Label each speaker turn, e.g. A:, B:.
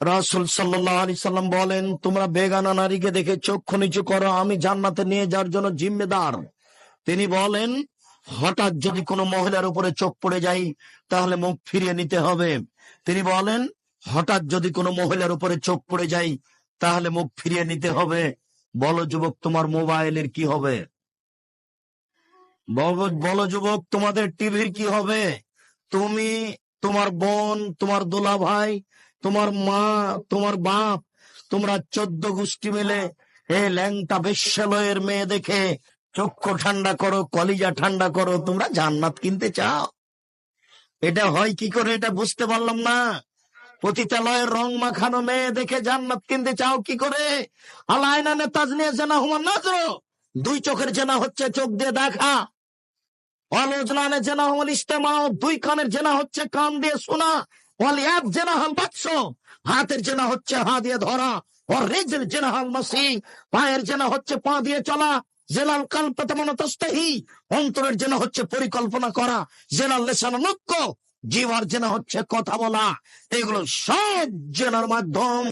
A: রাসূল সাল্লাল্লাহু আলাইহি সাল্লাম বলেন, তোমরা বেগানা নারীকে দেখে চক্ষু নিচু করো, আমি জান্নাতে নিয়ে যাওয়ার জন্য জিম্মেদার। তিনি বলেন, হঠাৎ যদি কোনো মহিলার উপরে চোখ পড়ে যায় তাহলে মুখ ফিরিয়ে নিতে হবে। তিনি বলেন, হঠাৎ যদি কোনো মহিলার উপরে চোখ পড়ে যায় তাহলে মুখ ফিরিয়ে নিতে হবে। বলো যুবক, তোমার মোবাইলের কি হবে? বলো যুবক, তোমাদের টিভির কি হবে? তুমি, তোমার বোন, তোমার দোলা ভাই, তোমার মা, তোমার বাপ, তোমরা 14 গোষ্ঠী মিলে ল্যাংটা বেশ্যালয়ের মেয়ে দেখে চক্ষু ঠান্ডা করো, কলিজা ঠান্ডা করো, তোমরা জান্নাত কিনতে চাও? এটা হয় কি করে? এটা বুঝতে পারলাম না। পতিতালয়ের রং মাখানো মেয়ে দেখে জান্নাত কিনতে চাও কি করে? আলাইনা নেতাজ নিয়ে জেনা হুমান নাজর, দুই চোখের জেনা হচ্ছে চোখ দিয়ে দেখা। অলোজনানে জেনা হল ইস্তেমা, দুই কানের জেনা হচ্ছে কান দিয়ে শোনা। অলিয়াত জেনা হল বাৎস, হাতের জেনা হচ্ছে হাত দিয়ে ধরা। ওর রেজের জেনা হল মাসি, পায়ের জেনা হচ্ছে পা দিয়ে চলা। জেলাল কাল্পে তেমন তস্তাহি, অন্তরের জেনা হচ্ছে পরিকল্পনা করা। জেলাল লেসান নক্য, জিওয়ার জেনা হচ্ছে কথা বলা। এগুলো সব জেনার মাধ্যম।